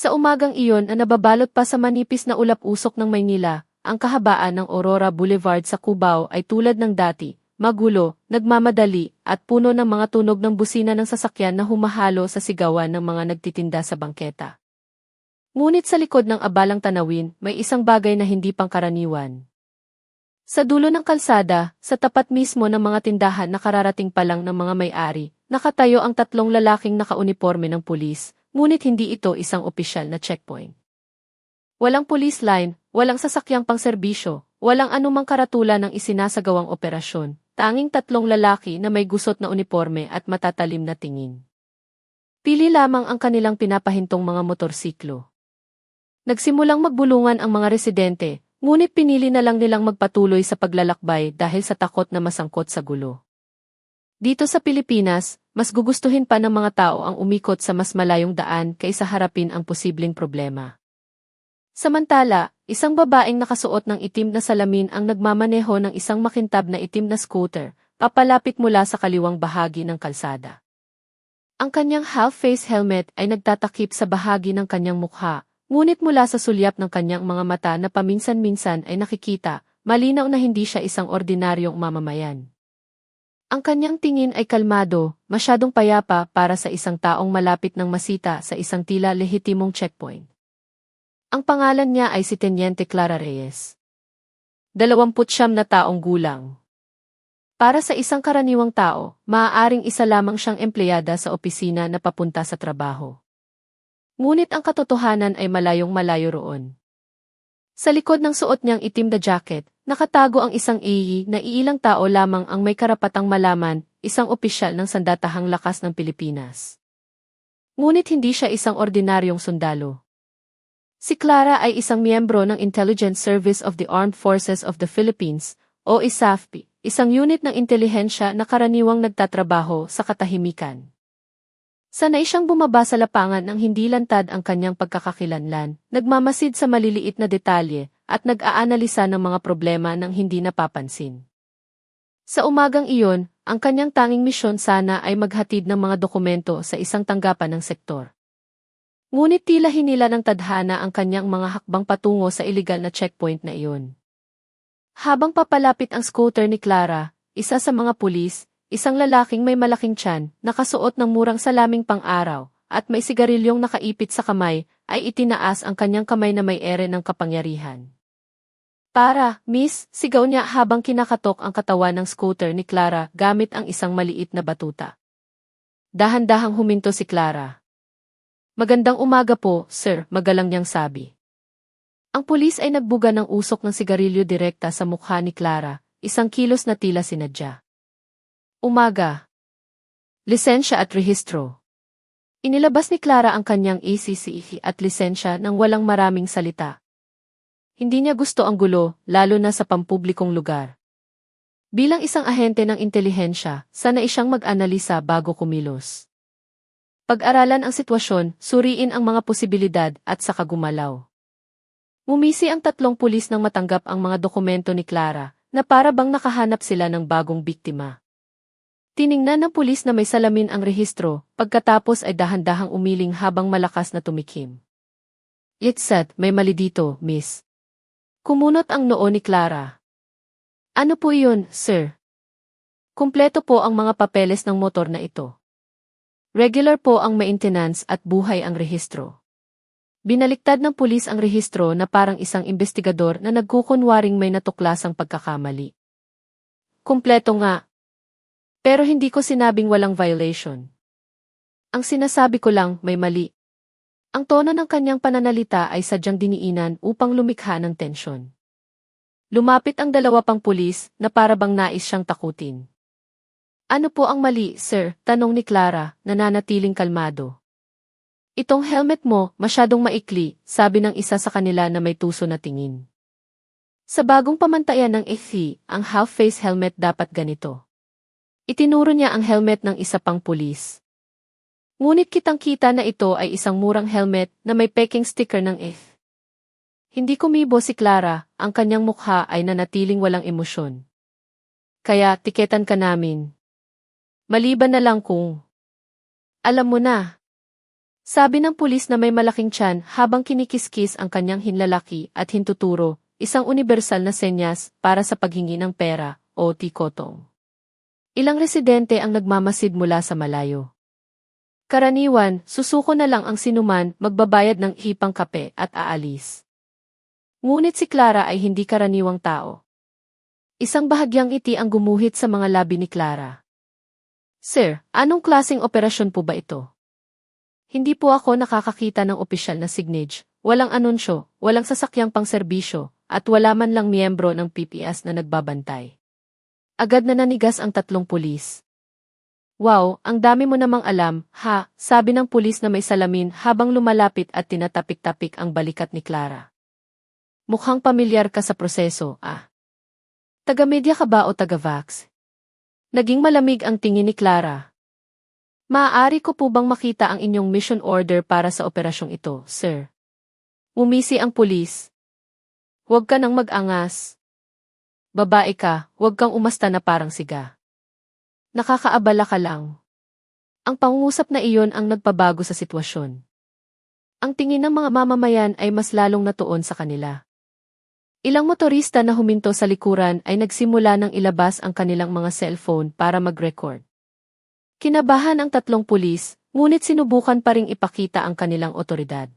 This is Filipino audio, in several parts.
Sa umagang iyon na nababalot pa sa manipis na ulap-usok ng Maynila, ang kahabaan ng Aurora Boulevard sa Cubao ay tulad ng dati, magulo, nagmamadali, at puno ng mga tunog ng busina ng sasakyan na humahalo sa sigawan ng mga nagtitinda sa bangketa. Ngunit sa likod ng abalang tanawin, may isang bagay na hindi pangkaraniwan. Sa dulo ng kalsada, sa tapat mismo ng mga tindahan na kararating pa lang ng mga may-ari, nakatayo ang tatlong lalaking nakauniporme ng pulis, ngunit hindi ito isang opisyal na checkpoint. Walang police line, walang sasakyang pangserbisyo, walang anumang karatula ng isinasagawang operasyon, tanging tatlong lalaki na may gusot na uniporme at matatalim na tingin. Pili lamang ang kanilang pinapahintong mga motorsiklo. Nagsimulang magbulungan ang mga residente, ngunit pinili na lang nilang magpatuloy sa paglalakbay dahil sa takot na masangkot sa gulo. Dito sa Pilipinas, mas gugustuhin pa ng mga tao ang umikot sa mas malayong daan kaysa harapin ang posibleng problema. Samantala, isang babaeng nakasuot ng itim na salamin ang nagmamaneho ng isang makintab na itim na scooter, papalapit mula sa kaliwang bahagi ng kalsada. Ang kanyang half-face helmet ay nagtatakip sa bahagi ng kanyang mukha, ngunit mula sa sulyap ng kanyang mga mata na paminsan-minsan ay nakikita, malinaw na hindi siya isang ordinaryong mamamayan. Ang kanyang tingin ay kalmado, masyadong payapa para sa isang taong malapit ng masita sa isang tila lehitimong checkpoint. Ang pangalan niya ay si Teniente Clara Reyes. 29 na taong gulang. Para sa isang karaniwang tao, maaaring isa lamang siyang empleyada sa opisina na papunta sa trabaho. Ngunit ang katotohanan ay malayong-malayo roon. Sa likod ng suot niyang itim na jacket, nakatago ang isang AE na iilang tao lamang ang may karapatang malaman, isang opisyal ng Sandatahang Lakas ng Pilipinas. Ngunit hindi siya isang ordinaryong sundalo. Si Clara ay isang miyembro ng Intelligence Service of the Armed Forces of the Philippines, o ISAFP, isang unit ng intelihensya na karaniwang nagtatrabaho sa katahimikan. Sanay siyang bumaba sa lapangan nang hindi lantad ang kanyang pagkakakilanlan, nagmamasid sa maliliit na detalye, at nag-aanalisa ng mga problema nang hindi napapansin. Sa umagang iyon, ang kanyang tanging misyon sana ay maghatid ng mga dokumento sa isang tanggapan ng sektor. Ngunit tila hinila ng tadhana ang kanyang mga hakbang patungo sa iligal na checkpoint na iyon. Habang papalapit ang scooter ni Clara, isa sa mga pulis, isang lalaking may malaking tiyan, nakasuot ng murang salaming pang-araw, at may sigarilyong nakaipit sa kamay, ay itinaas ang kanyang kamay na may ere ng kapangyarihan. Para, miss, sigaw niya habang kinakatok ang katawan ng scooter ni Clara gamit ang isang maliit na batuta. Dahan-dahang huminto si Clara. Magandang umaga po, sir, magalang niyang sabi. Ang pulis ay nagbuga ng usok ng sigarilyo direkta sa mukha ni Clara, isang kilos na tila sinadya. Umaga. Lisensya at rehistro. Inilabas ni Clara ang kanyang ACCE at lisensya nang walang maraming salita. Hindi niya gusto ang gulo, lalo na sa pampublikong lugar. Bilang isang ahente ng intelihensya, sanay siyang mag-analisa bago kumilos. Pag-aralan ang sitwasyon, suriin ang mga posibilidad at saka gumalaw. Mumisi ang tatlong pulis nang matanggap ang mga dokumento ni Clara, na para bang nakahanap sila ng bagong biktima. Tiningnan ng pulis na may salamin ang rehistro, pagkatapos ay dahan-dahang umiling habang malakas na tumikim. It's sad, may mali dito, miss. Kumunot ang noo ni Clara. Ano po iyon, sir? Kumpleto po ang mga papeles ng motor na ito. Regular po ang maintenance at buhay ang rehistro. Binaliktad ng pulis ang rehistro na parang isang investigador na nagkukunwaring may natuklasang pagkakamali. Kumpleto nga. Pero hindi ko sinabing walang violation. Ang sinasabi ko lang may mali. Ang tono ng kanyang pananalita ay sadyang diniinan upang lumikha ng tensyon. Lumapit ang dalawa pang pulis na para bang nais siyang takutin. Ano po ang mali, sir? Tanong ni Clara, nananatiling kalmado. Itong helmet mo, masyadong maikli, sabi ng isa sa kanila na may tuso na tingin. Sa bagong pamantayan ng FE, ang half-face helmet dapat ganito. Itinuro niya ang helmet ng isa pang pulis. Ngunit kitang-kita na ito ay isang murang helmet na may peking sticker ng F. Hindi kumibo si Clara, ang kanyang mukha ay nanatiling walang emosyon. Kaya, tiketan ka namin. Maliban na lang kung... Alam mo na. Sabi ng pulis na may malaking tiyan habang kinikiskis ang kanyang hinlalaki at hintuturo, isang universal na senyas para sa paghingi ng pera o tikotong. Ilang residente ang nagmamasid mula sa malayo. Karaniwan, susuko na lang ang sinuman, magbabayad ng hipang kape at aalis. Ngunit si Clara ay hindi karaniwang tao. Isang bahagyang ngiti ang gumuhit sa mga labi ni Clara. Sir, anong klaseng operasyon po ba ito? Hindi po ako nakakakita ng opisyal na signage, walang anunsyo, walang sasakyang pangserbisyo, at wala man lang miyembro ng PPS na nagbabantay. Agad na nanigas ang 3 pulis. Wow, ang dami mo namang alam, ha, sabi ng pulis na may salamin habang lumalapit at tinatapik-tapik ang balikat ni Clara. Mukhang pamilyar ka sa proseso, ah. Taga-media ka ba o taga-vax? Naging malamig ang tingin ni Clara. Maaari ko po bang makita ang inyong mission order para sa operasyong ito, sir? Umisi ang pulis. Huwag ka nang mag-angas. Babae ka, huwag kang umasta na parang siga. Nakakaabala ka lang. Ang pangungusap na iyon ang nagpabago sa sitwasyon. Ang tingin ng mga mamamayan ay mas lalong natuon sa kanila. Ilang motorista na huminto sa likuran ay nagsimula ng ilabas ang kanilang mga cellphone para mag-record. Kinabahan ang 3 pulis, ngunit sinubukan pa ring ipakita ang kanilang otoridad.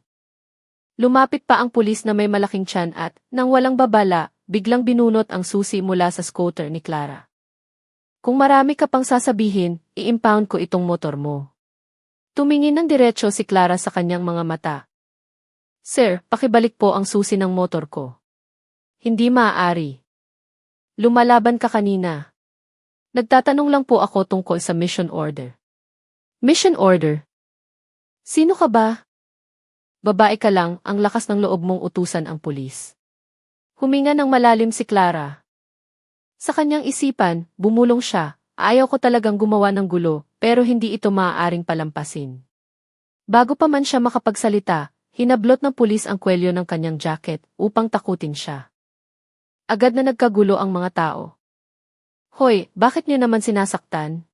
Lumapit pa ang pulis na may malaking tiyan at, nang walang babala, biglang binunot ang susi mula sa scooter ni Clara. Kung marami ka pang sasabihin, i-impound ko itong motor mo. Tumingin ng diretso si Clara sa kanyang mga mata. Sir, pakibalik po ang susi ng motor ko. Hindi maaari. Lumalaban ka kanina. Nagtatanong lang po ako tungkol sa mission order. Mission order? Sino ka ba? Babae ka lang, ang lakas ng loob mong utusan ang pulis. Huminga ng malalim si Clara. Sa kanyang isipan, bumulong siya, ayaw ko talagang gumawa ng gulo, pero hindi ito maaaring palampasin. Bago pa man siya makapagsalita, hinablot ng pulis ang kwelyo ng kanyang jacket upang takutin siya. Agad na nagkagulo ang mga tao. Hoy, bakit niyo naman sinasaktan?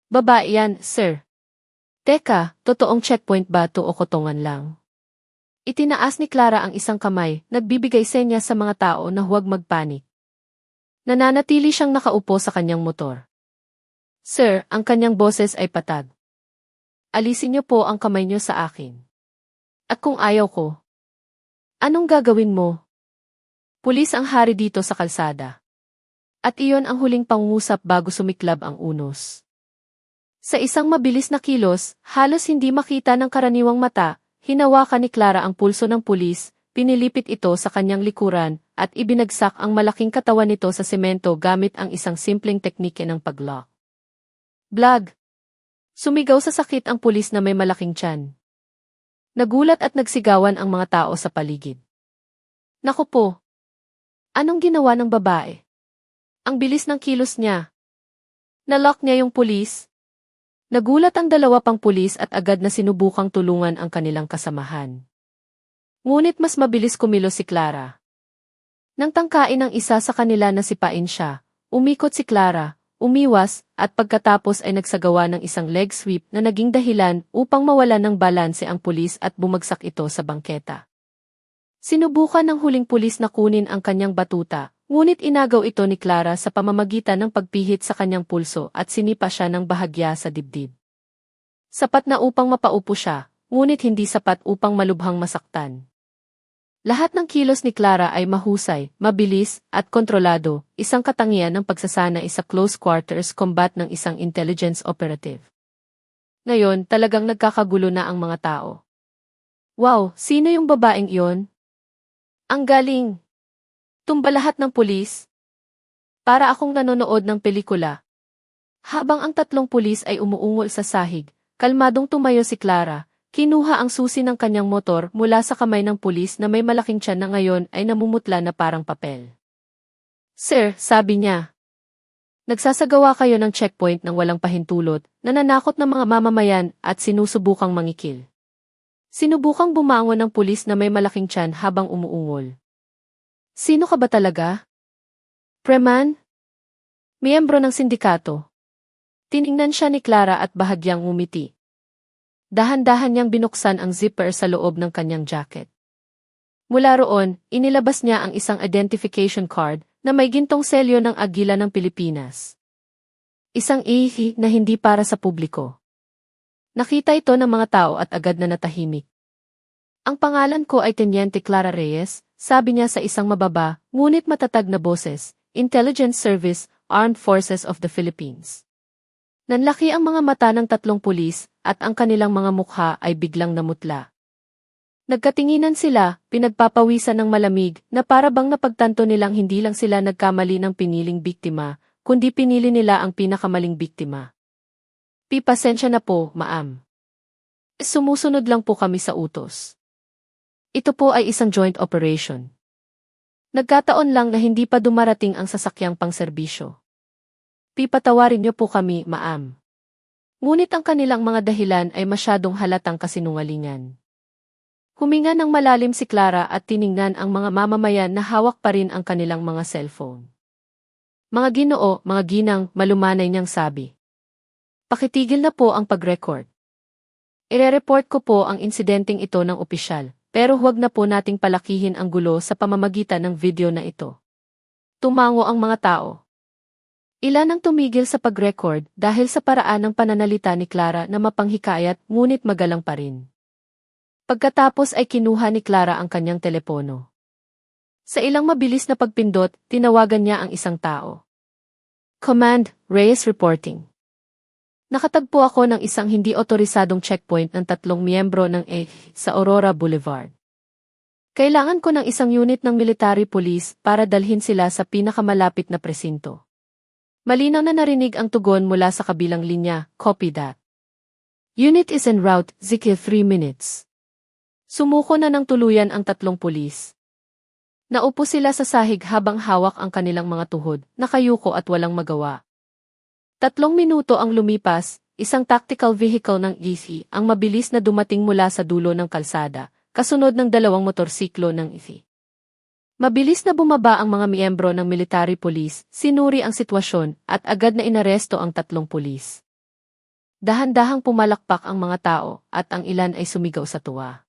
Babae yan, sir. Teka, totoong checkpoint ba to o kotongan lang? Itinaas ni Clara ang isang kamay, nagbibigay senya sa mga tao na huwag magpanik. Nananatili siyang nakaupo sa kanyang motor. Sir, ang kanyang boses ay patag. Alisin niyo po ang kamay niyo sa akin. At kung ayaw ko, anong gagawin mo? Pulis ang hari dito sa kalsada. At iyon ang huling pangungusap bago sumiklab ang unos. Sa isang mabilis na kilos, halos hindi makita ng karaniwang mata, hinawakan ni Clara ang pulso ng pulis, pinilipit ito sa kanyang likuran, at ibinagsak ang malaking katawan nito sa semento gamit ang isang simpleng teknike ng pag-lock. Blag! Sumigaw sa sakit ang pulis na may malaking tiyan. Nagulat at nagsigawan ang mga tao sa paligid. Naku po! Anong ginawa ng babae? Ang bilis ng kilos niya. Nalock niya yung pulis. Nagulat ang 2 pang pulis at agad na sinubukang tulungan ang kanilang kasamahan. Ngunit mas mabilis kumilos si Clara. Nang tangkain ng isa sa kanila na sipain siya, umikot si Clara, umiwas, at pagkatapos ay nagsagawa ng isang leg sweep na naging dahilan upang mawalan ng balanse ang pulis at bumagsak ito sa bangketa. Sinubukan ng huling pulis na kunin ang kanyang batuta, ngunit inagaw ito ni Clara sa pamamagitan ng pagpihit sa kanyang pulso at sinipa siya ng bahagya sa dibdib. Sapat na upang mapaupo siya, ngunit hindi sapat upang malubhang masaktan. Lahat ng kilos ni Clara ay mahusay, mabilis, at kontrolado, isang katangian ng pagsasanay sa close quarters combat ng isang intelligence operative. Ngayon, talagang nagkakagulo na ang mga tao. Wow, sino yung babaeng iyon? Ang galing! Tumba lahat ng pulis. Para akong nanonood ng pelikula. Habang ang 3 pulis ay umuungol sa sahig, kalmadong tumayo si Clara, kinuha ang susi ng kanyang motor mula sa kamay ng pulis na may malaking tiyan na ngayon ay namumutla na parang papel. Sir, sabi niya. Nagsasagawa kayo ng checkpoint ng walang pahintulot, nananakot ng mga mamamayan at sinusubukang mangikil. Sinubukang bumangon ng pulis na may malaking tiyan habang umuungol. Sino ka ba talaga? Preman? Miyembro ng sindikato. Tiningnan siya ni Clara at bahagyang ngumiti. Dahan-dahan niyang binuksan ang zipper sa loob ng kanyang jacket. Mula roon, inilabas niya ang isang identification card na may gintong selyo ng Agila ng Pilipinas. Isang ihi na hindi para sa publiko. Nakita ito ng mga tao at agad na natahimik. Ang pangalan ko ay Teniente Clara Reyes, sabi niya sa isang mababa, ngunit matatag na boses, Intelligence Service, Armed Forces of the Philippines. Nanlaki ang mga mata ng tatlong pulis at ang kanilang mga mukha ay biglang namutla. Nagkatinginan sila, pinagpapawisan ng malamig na para bang napagtanto nilang hindi lang sila nagkamali ng piniling biktima, kundi pinili nila ang pinakamaling biktima. Pasensya na po, ma'am. Sumusunod lang po kami sa utos. Ito po ay isang joint operation. Nagkataon lang na hindi pa dumarating ang sasakyang pangserbisyo. Patawarin niyo po kami, ma'am. Ngunit ang kanilang mga dahilan ay masyadong halatang kasinungalingan. Huminga ng malalim si Clara at tiningnan ang mga mamamayan na hawak pa rin ang kanilang mga cellphone. Mga Ginoo, mga ginang, malumanay niyang sabi. Pakitigil na po ang pag-record. Ire-report ko po ang insidenteng ito ng opisyal, pero huwag na po nating palakihin ang gulo sa pamamagitan ng video na ito. Tumango ang mga tao. Ilan ang tumigil sa pag-record dahil sa paraan ng pananalita ni Clara na mapanghikayat ngunit magalang pa rin. Pagkatapos ay kinuha ni Clara ang kanyang telepono. Sa ilang mabilis na pagpindot, tinawagan niya ang isang tao. Command, Reyes reporting. Nakatagpo ako ng isang hindi otorisadong checkpoint ng 3 miyembro ng sa Aurora Boulevard. Kailangan ko ng isang unit ng military police para dalhin sila sa pinakamalapit na presinto. Malinaw na narinig ang tugon mula sa kabilang linya, copy that. Unit is en route, Zikir 3 minutes. Sumuko na ng tuluyan ang 3 pulis. Naupo sila sa sahig habang hawak ang kanilang mga tuhod, nakayuko at walang magawa. 3 minuto ang lumipas, isang tactical vehicle ng EC ang mabilis na dumating mula sa dulo ng kalsada, kasunod ng 2 motorsiklo ng EC. Mabilis na bumaba ang mga miyembro ng military police, sinuri ang sitwasyon at agad na inaresto ang 3 pulis. Dahan-dahang pumalakpak ang mga tao at ang ilan ay sumigaw sa tuwa.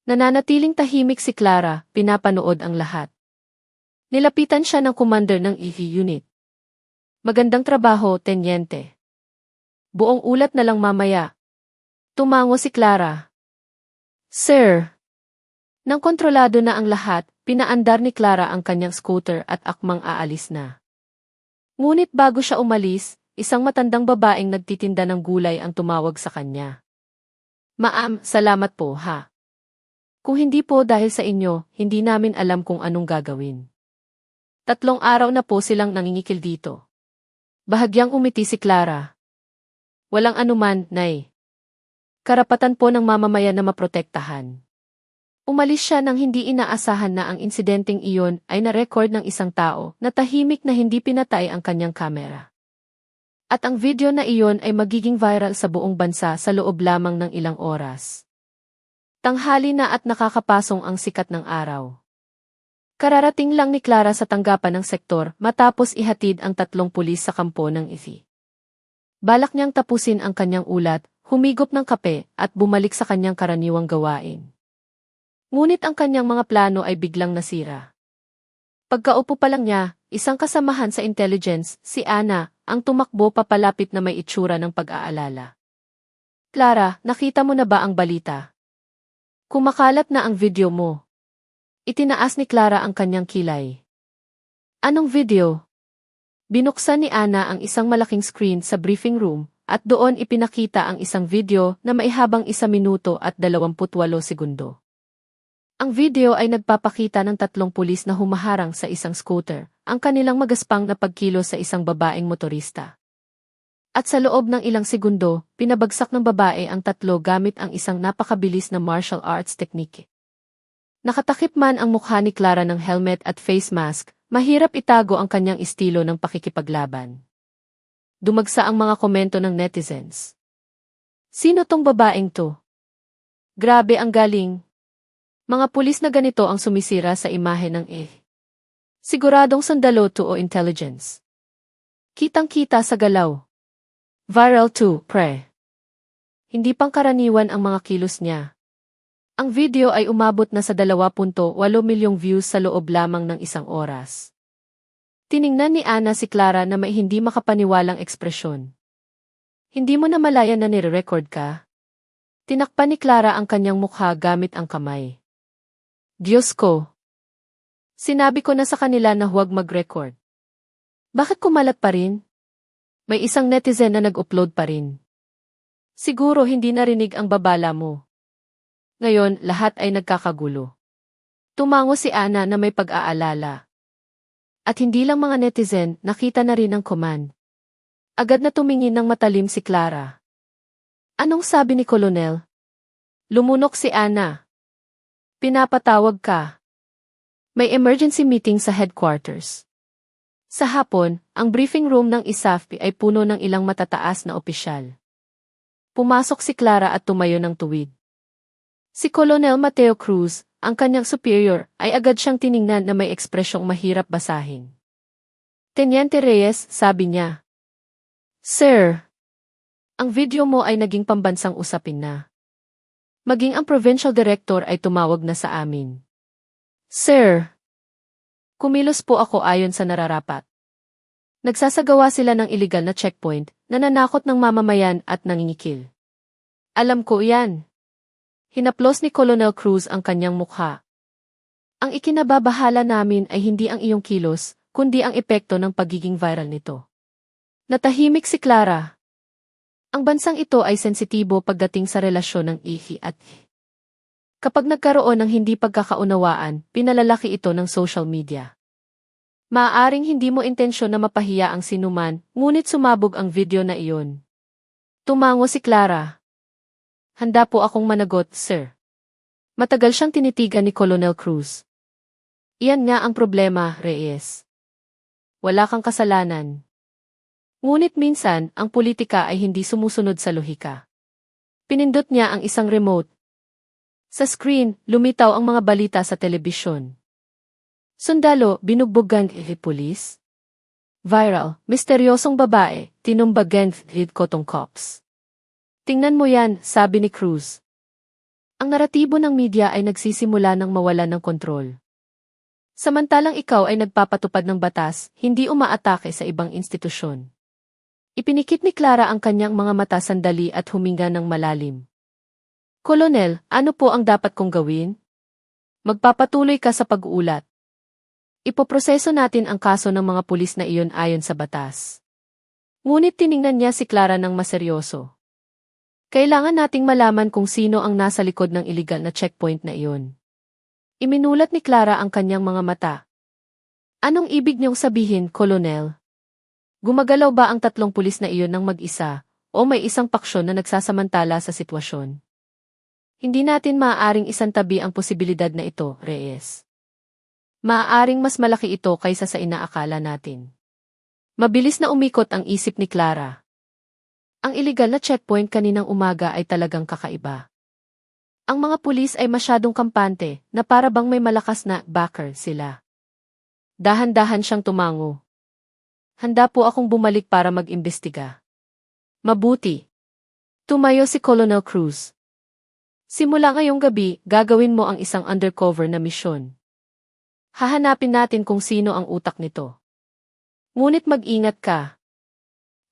Nananatiling tahimik si Clara, pinapanood ang lahat. Nilapitan siya ng commander ng EV unit. Magandang trabaho, Tenyente. Buong ulat na lang mamaya. Tumango si Clara. Sir. Nang kontrolado na ang lahat, pinaandar ni Clara ang kanyang scooter at akmang aalis na. Ngunit bago siya umalis, isang matandang babaeng nagtitinda ng gulay ang tumawag sa kanya. Ma'am, salamat po ha. Kung hindi po dahil sa inyo, hindi namin alam kung anong gagawin. 3 araw na po silang nangingikil dito. Bahagyang umiti si Clara. Walang anuman, Nay. Karapatan po ng mamamayan na maprotektahan. Umalis siya nang hindi inaasahan na ang insidenteng iyon ay na-record ng isang tao na tahimik na hindi pinatay ang kanyang kamera. At ang video na iyon ay magiging viral sa buong bansa sa loob lamang ng ilang oras. Tanghali na at nakakapasong ang sikat ng araw. Kararating lang ni Clara sa tanggapan ng sektor matapos ihatid ang 3 pulis sa kampo ng IFI. Balak niyang tapusin ang kanyang ulat, humigop ng kape at bumalik sa kanyang karaniwang gawain. Ngunit ang kanyang mga plano ay biglang nasira. Pagkaupo pa lang niya, isang kasamahan sa intelligence, si Ana, ang tumakbo papalapit na may itsura ng pag-aalala. Clara, nakita mo na ba ang balita? Kumakalat na ang video mo. Itinaas ni Clara ang kanyang kilay. Anong video? Binuksan ni Ana ang isang malaking screen sa briefing room at doon ipinakita ang isang video na maihabang 1 minuto at 28 segundo. Ang video ay nagpapakita ng 3 pulis na humaharang sa isang scooter, ang kanilang magaspang na pagkilos sa isang babaeng motorista. At sa loob ng ilang segundo, pinabagsak ng babae ang 3 gamit ang isang napakabilis na martial arts technique. Nakatakip man ang mukha ni Clara ng helmet at face mask, mahirap itago ang kanyang estilo ng pakikipaglaban. Dumagsa ang mga komento ng netizens. Sino tong babaeng to? Grabe ang galing. Mga pulis na ganito ang sumisira sa imahe ng Siguradong sundalo to o intelligence. Kitang-kita sa galaw. Viral to, pre. Hindi pangkaraniwan ang mga kilos niya. Ang video ay umabot na sa 2.8 milyong views sa loob lamang ng isang oras. Tiningnan ni Ana si Clara na may hindi makapaniwalang ekspresyon. Hindi mo na malaya na nire-record ka? Tinakpan ni Clara ang kanyang mukha gamit ang kamay. Diyos ko! Sinabi ko na sa kanila na huwag mag-record. Bakit kumalat pa rin? May isang netizen na nag-upload pa rin. Siguro hindi narinig ang babala mo. Ngayon, lahat ay nagkakagulo. Tumango si Ana na may pag-aalala. At hindi lang mga netizen, nakita na rin ang command. Agad na tumingin ng matalim si Clara. Anong sabi ni Colonel? Lumunok si Ana. Pinapatawag ka. May emergency meeting sa headquarters. Sa hapon, ang briefing room ng ISAFP ay puno ng ilang matataas na opisyal. Pumasok si Clara at tumayo ng tuwid. Si Colonel Mateo Cruz, ang kanyang superior, ay agad siyang tiningnan na may ekspresyong mahirap basahin. Teniente Reyes, sabi niya. Sir, ang video mo ay naging pambansang usapin na. Maging ang provincial director ay tumawag na sa amin. Sir, kumilos po ako ayon sa nararapat. Nagsasagawa sila ng illegal na checkpoint, nananakot ng mamamayan at nangingikil. Alam ko yan. Hinaplos ni Colonel Cruz ang kanyang mukha. Ang ikinababahala namin ay hindi ang iyong kilos, kundi ang epekto ng pagiging viral nito. Natahimik si Clara. Ang bansang ito ay sensitibo pagdating sa relasyon ng ihi at hi. Kapag nagkaroon ng hindi pagkakaunawaan, pinalalaki ito ng social media. Maaaring hindi mo intensyon na mapahiya ang sinuman, ngunit sumabog ang video na iyon. Tumango si Clara. Handa po akong managot, sir. Matagal siyang tinitigan ni Colonel Cruz. Iyan nga ang problema, Reyes. Wala kang kasalanan. Ngunit minsan, ang politika ay hindi sumusunod sa lohika. Pinindot niya ang isang remote. Sa screen, lumitaw ang mga balita sa telebisyon. Sundalo, binugbogan pulis. Viral, misteryosong babae, tinumbagan kotong cops. Tingnan mo yan, sabi ni Cruz. Ang naratibo ng media ay nagsisimula ng mawala ng kontrol. Samantalang ikaw ay nagpapatupad ng batas, hindi umaatake sa ibang institusyon. Ipinikit ni Clara ang kanyang mga mata sandali at huminga ng malalim. Kolonel, ano po ang dapat kong gawin? Magpapatuloy ka sa pag-uulat. Ipoproseso natin ang kaso ng mga pulis na iyon ayon sa batas. Ngunit tiningnan niya si Clara ng maseryoso. Kailangan nating malaman kung sino ang nasa likod ng illegal na checkpoint na iyon. Iminulat ni Clara ang kanyang mga mata. Anong ibig niyong sabihin, Kolonel? Gumagalaw ba ang 3 pulis na iyon ng mag-isa, o may isang paksyon na nagsasamantala sa sitwasyon? Hindi natin maaaring isantabi ang posibilidad na ito, Reyes. Maaaring mas malaki ito kaysa sa inaakala natin. Mabilis na umikot ang isip ni Clara. Ang illegal na checkpoint kaninang umaga ay talagang kakaiba. Ang mga pulis ay masyadong kampante na para bang may malakas na backer sila. Dahan-dahan siyang tumango. Handa po akong bumalik para mag-imbestiga. Mabuti. Tumayo si Colonel Cruz. Simula ngayong gabi, gagawin mo ang isang undercover na misyon. Hahanapin natin kung sino ang utak nito. Ngunit mag-ingat ka.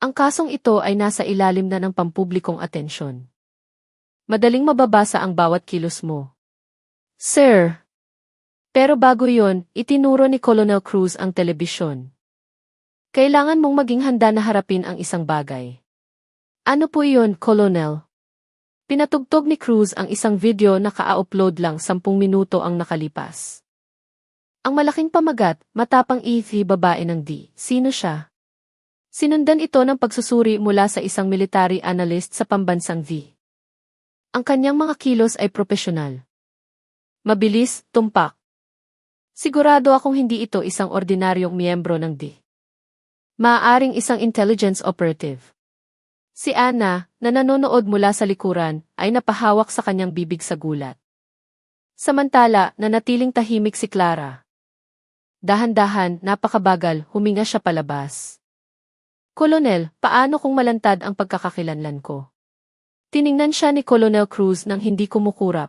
Ang kasong ito ay nasa ilalim na ng pampublikong atensyon. Madaling mababasa ang bawat kilos mo. Sir! Pero bago yon, itinuro ni Colonel Cruz ang telebisyon. Kailangan mong maging handa na harapin ang isang bagay. Ano po iyon, Colonel? Pinatugtog ni Cruz ang isang video na ka-upload lang 10 minuto ang nakalipas. Ang malaking pamagat, matapang babae ng D. Sino siya? Sinundan ito ng pagsusuri mula sa isang military analyst sa pambansang V. Ang kanyang mga kilos ay propesyonal. Mabilis, tumpak. Sigurado akong hindi ito isang ordinaryong miyembro ng D. Maaaring isang intelligence operative. Si Ana, na nanonood mula sa likuran, ay napahawak sa kanyang bibig sa gulat. Samantala, nanatiling tahimik si Clara. Dahan-dahan, napakabagal, huminga siya palabas. Kolonel, paano kung malantad ang pagkakakilanlan ko? Tiningnan siya ni Colonel Cruz nang hindi kumukurap.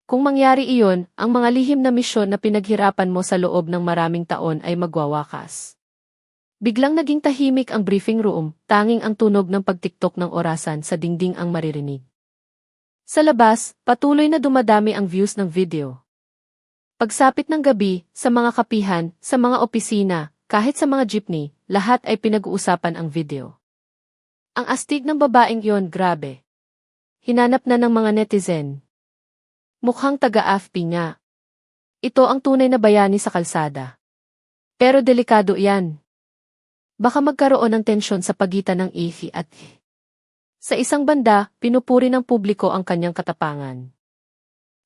Kung mangyari iyon, ang mga lihim na misyon na pinaghirapan mo sa loob ng maraming taon ay magwawakas. Biglang naging tahimik ang briefing room, tanging ang tunog ng pagtiktok ng orasan sa dingding ang maririnig. Sa labas, patuloy na dumadami ang views ng video. Pagsapit ng gabi, sa mga kapihan, sa mga opisina, kahit sa mga jeepney, lahat ay pinag-uusapan ang video. Ang astig ng babaeng yon, grabe. Hinanap na ng mga netizen. Mukhang taga-AFP nga. Ito ang tunay na bayani sa kalsada. Pero delikado yan. Baka magkaroon ng tensyon sa pagitan ng IFI at I. Sa isang banda, pinupuri ng publiko ang kanyang katapangan.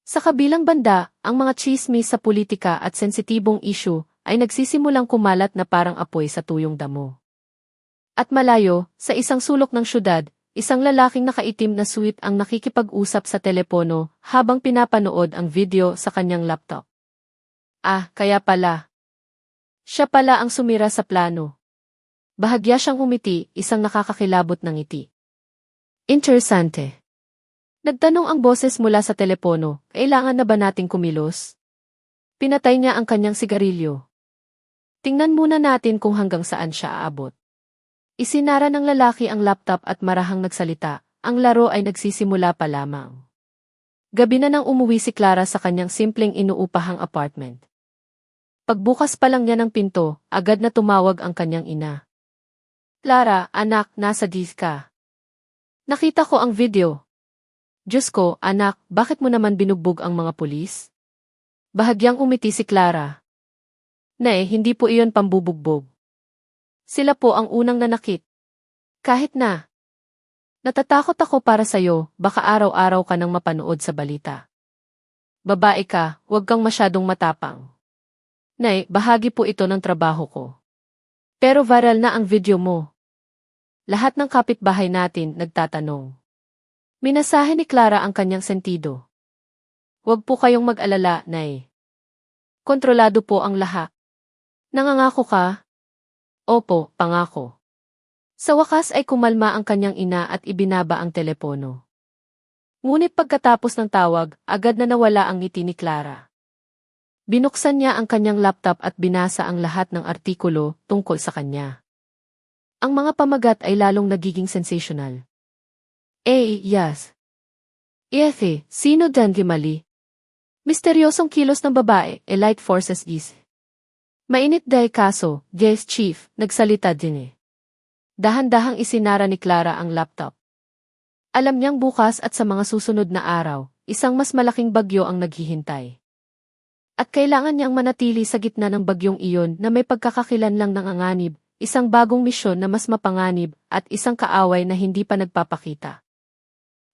Sa kabilang banda, ang mga tsismis sa politika at sensitibong issue ay nagsisimulang kumalat na parang apoy sa tuyong damo. At malayo, sa isang sulok ng syudad, isang lalaking nakaitim na sweep ang nakikipag-usap sa telepono habang pinapanood ang video sa kanyang laptop. Ah, kaya pala. Siya pala ang sumira sa plano. Bahagya siyang umiti, isang nakakakilabot na ngiti. Interesante. Nagtanong ang boses mula sa telepono, kailangan na ba nating kumilos? Pinatay niya ang kanyang sigarilyo. Tingnan muna natin kung hanggang saan siya aabot. Isinara ng lalaki ang laptop at marahang nagsalita, ang laro ay nagsisimula pa lamang. Gabi na nang umuwi si Clara sa kanyang simpleng inuupahang apartment. Pagbukas pa lang niya ng pinto, agad na tumawag ang kanyang ina. Clara, anak, nasa dis ka. Nakita ko ang video. Diyos ko, anak, bakit mo naman binugbog ang mga pulis? Bahagyang umiti si Clara. Nay, hindi po iyon pambubugbog. Sila po ang unang nanakit. Kahit na. Natatakot ako para sa'yo, baka araw-araw ka nang mapanood sa balita. Babae ka, huwag kang masyadong matapang. Nay, bahagi po ito ng trabaho ko. Pero viral na ang video mo. Lahat ng kapitbahay natin nagtatanong. Minasahe ni Clara ang kanyang sentido. Huwag po kayong mag-alala, Nay. Kontrolado po ang lahat. Nangangako ka? Opo, pangako. Sa wakas ay kumalma ang kanyang ina at ibinaba ang telepono. Ngunit pagkatapos ng tawag, agad na nawala ang ngiti ni Clara. Binuksan niya ang kanyang laptop at binasa ang lahat ng artikulo tungkol sa kanya. Ang mga pamagat ay lalong nagiging sensational. Yes. Efe, sino dan gimali? Misteryosong kilos ng babae, elite forces is. Mainit dahil kaso, yes chief, nagsalita din eh. Dahan-dahang isinara ni Clara ang laptop. Alam niyang bukas at sa mga susunod na araw, isang mas malaking bagyo ang naghihintay. At kailangan niyang manatili sa gitna ng bagyong iyon na may pagkakakilanlang nanganganib, isang bagong misyon na mas mapanganib, at isang kaaway na hindi pa nagpapakita.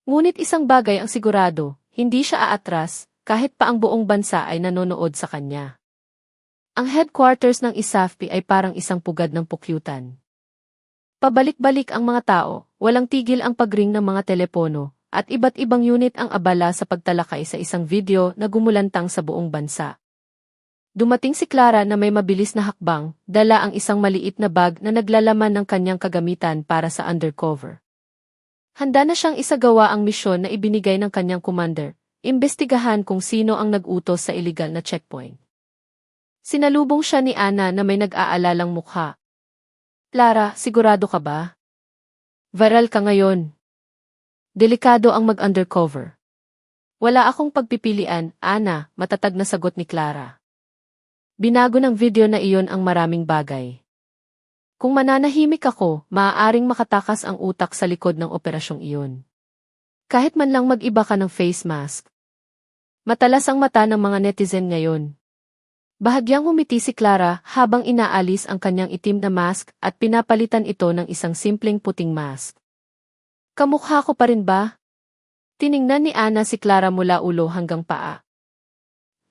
Ngunit isang bagay ang sigurado, hindi siya aatras, kahit pa ang buong bansa ay nanonood sa kanya. Ang headquarters ng ISAFP ay parang isang pugad ng pukyutan. Pabalik-balik ang mga tao, walang tigil ang pagring ng mga telepono, at iba't ibang unit ang abala sa pagtalakay sa isang video na gumulantang sa buong bansa. Dumating si Clara na may mabilis na hakbang, dala ang isang maliit na bag na naglalaman ng kanyang kagamitan para sa undercover. Handa na siyang isagawa ang misyon na ibinigay ng kanyang commander, imbestigahan kung sino ang nag-utos sa iligal na checkpoint. Sinalubong siya ni Ana na may nag-aalalang mukha. Clara, sigurado ka ba? Viral ka ngayon. Delikado ang mag-undercover. Wala akong pagpipilian, Ana, matatag na sagot ni Clara. Binago ng video na iyon ang maraming bagay. Kung mananahimik ako, maaaring makatakas ang utak sa likod ng operasyong iyon. Kahit man lang mag-iba ka ng face mask. Matalas ang mata ng mga netizen ngayon. Bahagyang humiti si Clara habang inaalis ang kanyang itim na mask at pinapalitan ito ng isang simpleng puting mask. Kamukha ko pa rin ba? Tiningnan ni Ana si Clara mula ulo hanggang paa.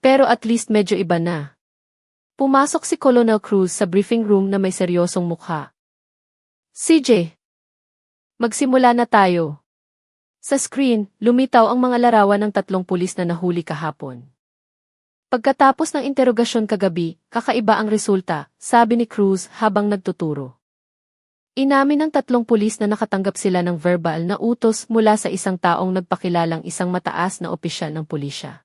Pero at least medyo iba na. Pumasok si Colonel Cruz sa briefing room na may seryosong mukha. CJ, magsimula na tayo. Sa screen, lumitaw ang mga larawan ng 3 pulis na nahuli kahapon. Pagkatapos ng interogasyon kagabi, kakaiba ang resulta, sabi ni Cruz habang nagtuturo. Inamin ng tatlong pulis na nakatanggap sila ng verbal na utos mula sa isang taong nagpakilalang isang mataas na opisyal ng pulisya.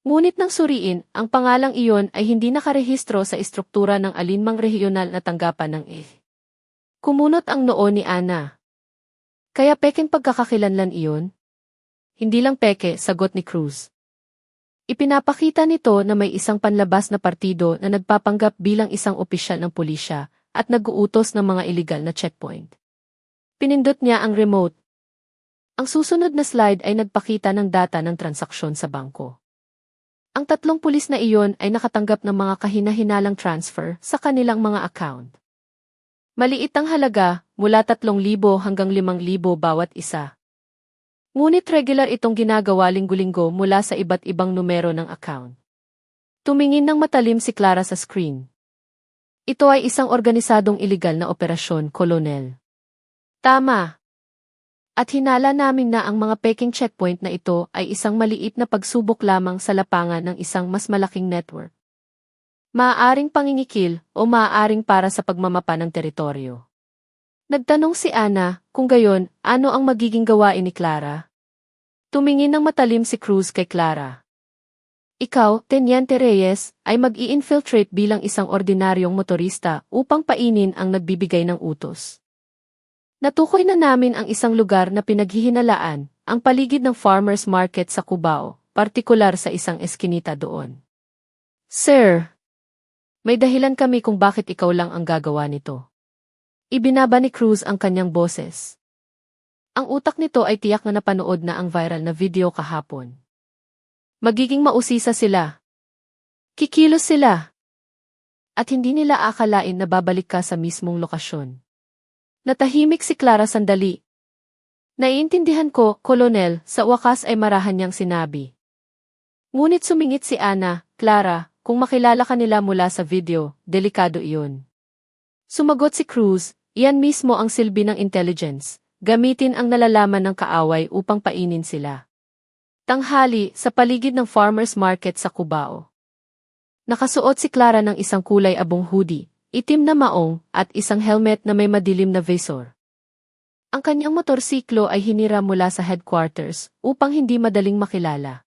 Ngunit nang suriin, ang pangalang iyon ay hindi nakarehistro sa istruktura ng alinmang rehiyonal na tanggapan ng Kumunot ang noo ni Ana. Kaya pekeng pagkakakilanlan iyon? Hindi lang peke, sagot ni Cruz. Ipinapakita nito na may isang panlabas na partido na nagpapanggap bilang isang opisyal ng pulisya at nag-uutos ng mga iligal na checkpoint. Pinindot niya ang remote. Ang susunod na slide ay nagpakita ng data ng transaksyon sa bangko. Ang tatlong pulis na iyon ay nakatanggap ng mga kahina-hinalang transfer sa kanilang mga account. Maliit ang halaga, mula 3,000 hanggang 5,000 bawat isa. Ngunit regular itong ginagawa linggo-linggo mula sa iba't ibang numero ng account. Tumingin ng matalim si Clara sa screen. Ito ay isang organisadong iligal na operasyon, Kolonel. Tama. At hinala namin na ang mga peking checkpoint na ito ay isang maliit na pagsubok lamang sa lapangan ng isang mas malaking network. Maaaring pangingikil o maaaring para sa pagmamapa ng teritoryo. Nagtanong si Ana, kung gayon, ano ang magiging gawain ni Clara? Tumingin ng matalim si Cruz kay Clara. Ikaw, Teniente Reyes, ay mag-i-infiltrate bilang isang ordinaryong motorista upang painin ang nagbibigay ng utos. Natukoy na namin ang isang lugar na pinaghihinalaan, ang paligid ng farmers market sa Cubao, partikular sa isang eskinita doon. Sir, may dahilan kami kung bakit ikaw lang ang gagawa nito. Ibinaba ni Cruz ang kanyang boses. Ang utak nito ay tiyak na napanood na ang viral na video kahapon. Magiging mausisa sila. Kikilos sila. At hindi nila akalain na babalik ka sa mismong lokasyon. Natahimik si Clara sandali. Naiintindihan ko, Kolonel, sa wakas ay marahan niyang sinabi. Ngunit sumingit si Ana, Clara, kung makilala ka nila mula sa video, delikado iyon. Sumagot si Cruz, iyan mismo ang silbi ng intelligence, gamitin ang nalalaman ng kaaway upang painin sila. Tanghali, sa paligid ng farmers market sa Cubao. Nakasuot si Clara ng isang kulay abong hoodie, itim na maong, at isang helmet na may madilim na visor. Ang kanyang motorsiklo ay hinira mula sa headquarters upang hindi madaling makilala.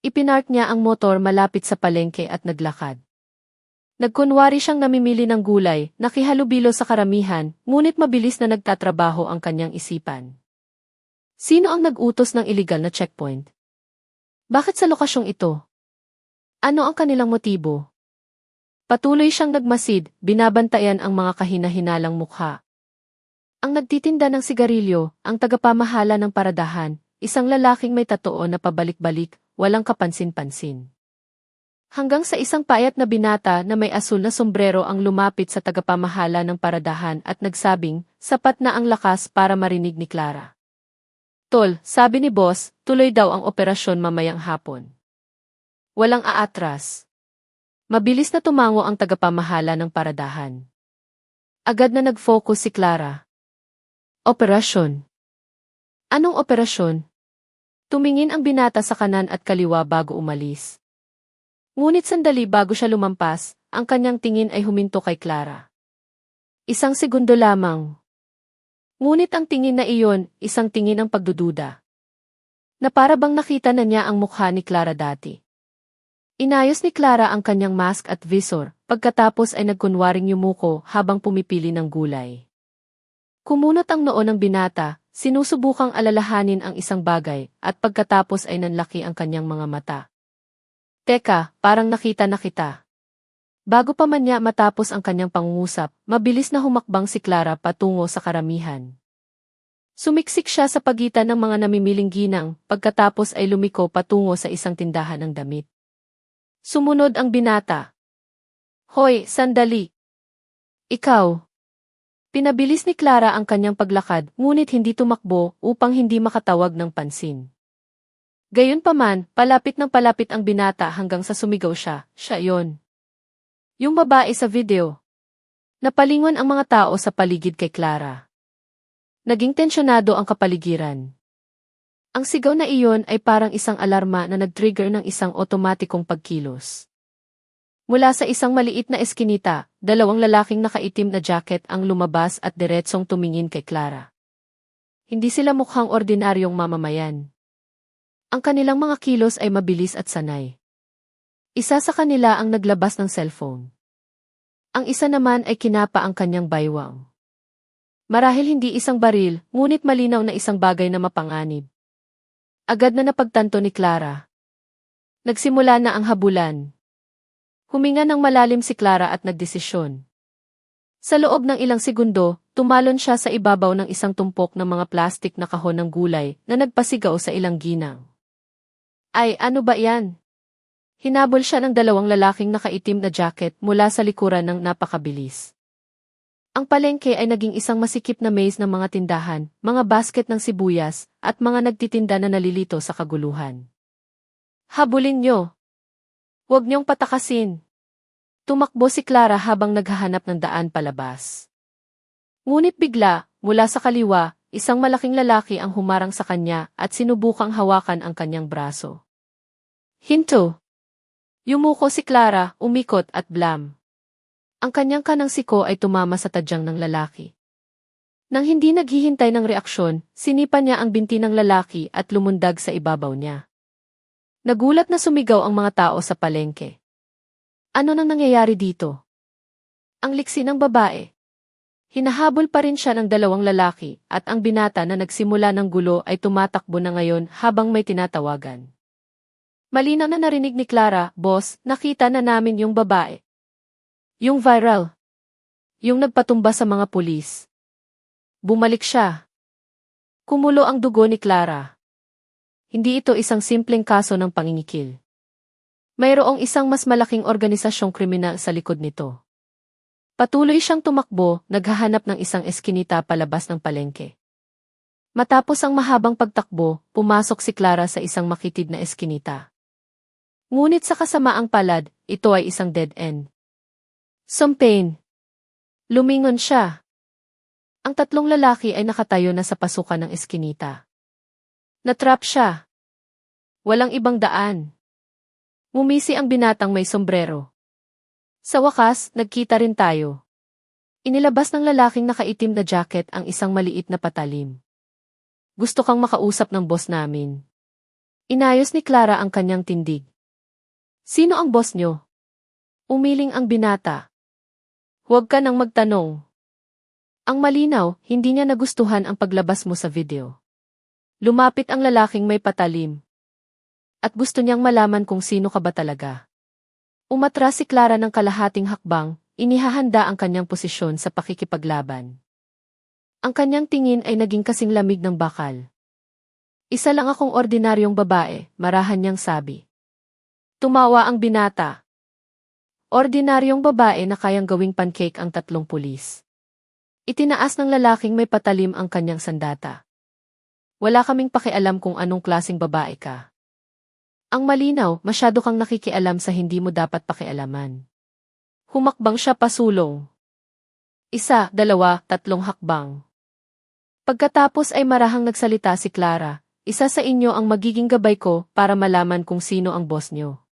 Ipinark niya ang motor malapit sa palengke at naglakad. Nagkunwari siyang namimili ng gulay, nakihalubilo sa karamihan, ngunit mabilis na nagtatrabaho ang kanyang isipan. Sino ang nag-utos ng iligal na checkpoint? Bakit sa lokasyong ito? Ano ang kanilang motibo? Patuloy siyang nagmasid, binabantayan ang mga kahina-hinalang mukha. Ang nagtitinda ng sigarilyo, ang tagapamahala ng paradahan, isang lalaking may tatoo na pabalik-balik, walang kapansin-pansin. Hanggang sa isang payat na binata na may asul na sombrero ang lumapit sa tagapamahala ng paradahan at nagsabing, sapat na ang lakas para marinig ni Clara. Tol, sabi ni boss, tuloy daw ang operasyon mamayang hapon. Walang aatras. Mabilis na tumango ang tagapamahala ng paradahan. Agad na nag-focus si Clara. Operasyon. Anong operasyon? Tumingin ang binata sa kanan at kaliwa bago umalis. Ngunit sandali bago siya lumampas, ang kanyang tingin ay huminto kay Clara. Isang segundo lamang. Ngunit ang tingin na iyon, isang tingin ng pagdududa. Na para bang nakita na niya ang mukha ni Clara dati. Inayos ni Clara ang kanyang mask at visor, pagkatapos ay nagkunwaring yumuko habang pumipili ng gulay. Kumunot ang noo ng binata, sinusubukang alalahanin ang isang bagay, at pagkatapos ay nanlaki ang kanyang mga mata. Teka, parang nakita na kita. Bago pa man niya matapos ang kanyang pangungusap, mabilis na humakbang si Clara patungo sa karamihan. Sumiksik siya sa pagitan ng mga namimiling ginang, pagkatapos ay lumiko patungo sa isang tindahan ng damit. Sumunod ang binata. Hoy, sandali. Ikaw. Pinabilis ni Clara ang kanyang paglakad, ngunit hindi tumakbo upang hindi makatawag ng pansin. Gayunpaman, palapit ng palapit ang binata hanggang sa sumigaw siya, siya yon. Yung babae sa video. Napalingon ang mga tao sa paligid kay Clara. Naging tensyonado ang kapaligiran. Ang sigaw na iyon ay parang isang alarma na nag-trigger ng isang otomatikong pagkilos. Mula sa isang maliit na eskinita, dalawang lalaking nakaitim na jacket ang lumabas at diretsong tumingin kay Clara. Hindi sila mukhang ordinaryong mamamayan. Ang kanilang mga kilos ay mabilis at sanay. Isa sa kanila ang naglabas ng cellphone. Ang isa naman ay kinapa ang kanyang baywang. Marahil hindi isang baril, ngunit malinaw na isang bagay na mapanganib. Agad na napagtanto ni Clara. Nagsimula na ang habulan. Huminga ng malalim si Clara at nagdesisyon. Sa loob ng ilang segundo, tumalon siya sa ibabaw ng isang tumpok ng mga plastik na kahon ng gulay na nagpasigaw sa ilang ginang. Ay, ano ba yan? Hinabol siya ng dalawang lalaking nakaitim na jacket mula sa likuran ng napakabilis. Ang palengke ay naging isang masikip na maze ng mga tindahan, mga basket ng sibuyas, at mga nagtitinda na nalilito sa kaguluhan. Habulin nyo! Huwag niyong patakasin! Tumakbo si Clara habang naghahanap ng daan palabas. Ngunit bigla, mula sa kaliwa, isang malaking lalaki ang humarang sa kanya at sinubukang hawakan ang kanyang braso. Hinto! Yumuko si Clara, umikot at blam. Ang kanyang kanang siko ay tumama sa tadyang ng lalaki. Nang hindi naghihintay ng reaksyon, sinipa niya ang binti ng lalaki at lumundag sa ibabaw niya. Nagulat na sumigaw ang mga tao sa palengke. Ano nang nangyayari dito? Ang liksi ng babae. Hinahabol pa rin siya ng dalawang lalaki at ang binata na nagsimula ng gulo ay tumatakbo na ngayon habang may tinatawagan. Malinaw na narinig ni Clara, "Boss, nakita na namin yung babae." Yung viral. Yung nagpatumba sa mga pulis. Bumalik siya. Kumulo ang dugo ni Clara. Hindi ito isang simpleng kaso ng pangingikil. Mayroong isang mas malaking organisasyong kriminal sa likod nito. Patuloy siyang tumakbo, naghahanap ng isang eskinita palabas ng palengke. Matapos ang mahabang pagtakbo, pumasok si Clara sa isang makitid na eskinita. Ngunit sa kasamaang palad, ito ay isang dead end. Sumpain. Lumingon siya. Ang tatlong lalaki ay nakatayo na sa pasukan ng eskinita. Natrap siya. Walang ibang daan. Ngumisi ang binatang may sombrero. Sa wakas, nagkita rin tayo. Inilabas ng lalaking nakaitim na jacket ang isang maliit na patalim. Gusto kang makausap ng boss namin. Inayos ni Clara ang kanyang tindig. Sino ang boss nyo? Umiling ang binata. Huwag ka nang magtanong. Ang malinaw, hindi niya nagustuhan ang paglabas mo sa video. Lumapit ang lalaking may patalim. At gusto niyang malaman kung sino ka ba talaga. Umatras si Clara ng kalahating hakbang, inihahanda ang kanyang posisyon sa pakikipaglaban. Ang kanyang tingin ay naging kasing lamig ng bakal. Isa lang akong ordinaryong babae, marahan niyang sabi. Tumawa ang binata. Ordinaryong babae na kayang gawing pancake ang tatlong pulis. Itinaas ng lalaking may patalim ang kanyang sandata. Wala kaming pakialam kung anong klaseng babae ka. Ang malinaw, masyado kang nakikialam sa hindi mo dapat pakialaman. Humakbang siya pasulong. 1, 2, 3 hakbang. Pagkatapos ay marahang nagsalita si Clara, isa sa inyo ang magiging gabay ko para malaman kung sino ang boss nyo.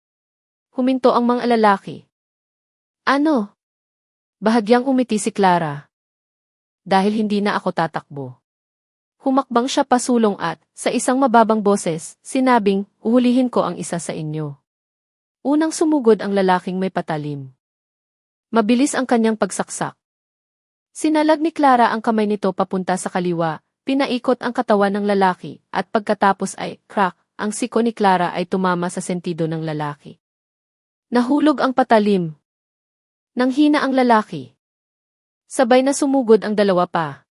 Huminto ang mga lalaki. Ano? Bahagyang umiti si Clara. Dahil hindi na ako tatakbo. Humakbang siya pasulong at, sa isang mababang boses, sinabing, uhulihin ko ang isa sa inyo. Unang sumugod ang lalaking may patalim. Mabilis ang kanyang pagsaksak. Sinalag ni Clara ang kamay nito papunta sa kaliwa, pinaikot ang katawan ng lalaki, at pagkatapos ay, crack, ang siko ni Clara ay tumama sa sentido ng lalaki. Nahulog ang patalim. Nanghina ang lalaki. Sabay na sumugod ang dalawa pa.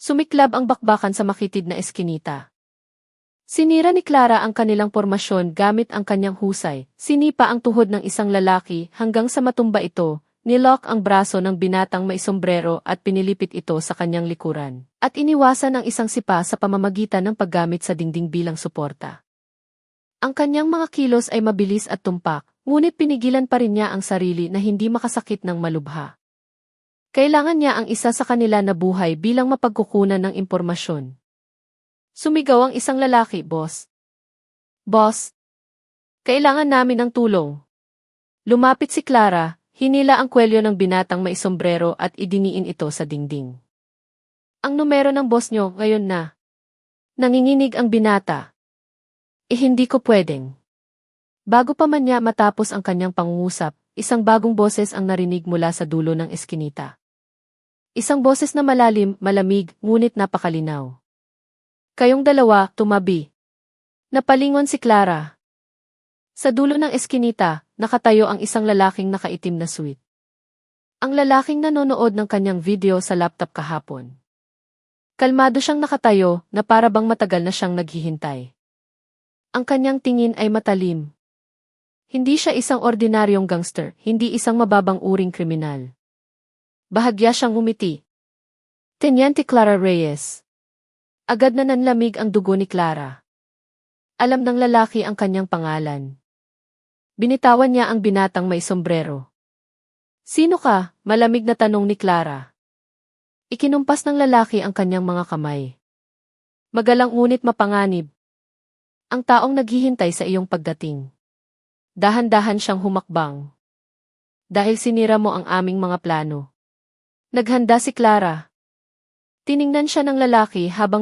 Sumiklab ang bakbakan sa makitid na eskinita. Sinira ni Clara ang kanilang pormasyon gamit ang kanyang husay, sinipa ang tuhod ng isang lalaki hanggang sa matumba ito, nilock ang braso ng binatang may sombrero at pinilipit ito sa kanyang likuran, at iniwasan ang isang sipa sa pamamagitan ng paggamit sa dingding bilang suporta. Ang kanyang mga kilos ay mabilis at tumpak, ngunit pinigilan pa rin niya ang sarili na hindi makasakit ng malubha. Kailangan niya ang isa sa kanila na buhay bilang mapagkukunan ng impormasyon. Sumigaw ang isang lalaki, "Boss! Boss! Kailangan namin ng tulong." Lumapit si Clara, hinila ang kwelyo ng binatang may sombrero at idiniin ito sa dingding. Ang numero ng boss nyo ngayon na. Nanginginig ang binata. Hindi ko pwedeng. Bago pa man niya matapos ang kanyang pangungusap, isang bagong boses ang narinig mula sa dulo ng eskinita. Isang boses na malalim, malamig, ngunit napakalinaw. Kayong dalawa, tumabi. Napalingon si Clara. Sa dulo ng eskinita, nakatayo ang isang lalaking nakaitim na suit. Ang lalaking nanonood ng kanyang video sa laptop kahapon. Kalmado siyang nakatayo na para bang matagal na siyang naghihintay. Ang kanyang tingin ay matalim. Hindi siya isang ordinaryong gangster, hindi isang mababang uring kriminal. Bahagya siyang umiti. Teniente Clara Reyes. Agad na nanlamig ang dugo ni Clara. Alam ng lalaki ang kanyang pangalan. Binitawan niya ang binatang may sombrero. Sino ka? Malamig na tanong ni Clara. Ikinumpas ng lalaki ang kanyang mga kamay. Magalang ngunit mapanganib. Ang taong naghihintay sa iyong pagdating. Dahan-dahan siyang humakbang. Dahil sinira mo ang aming mga plano. Naghanda si Clara. Tiningnan siya ng lalaki habang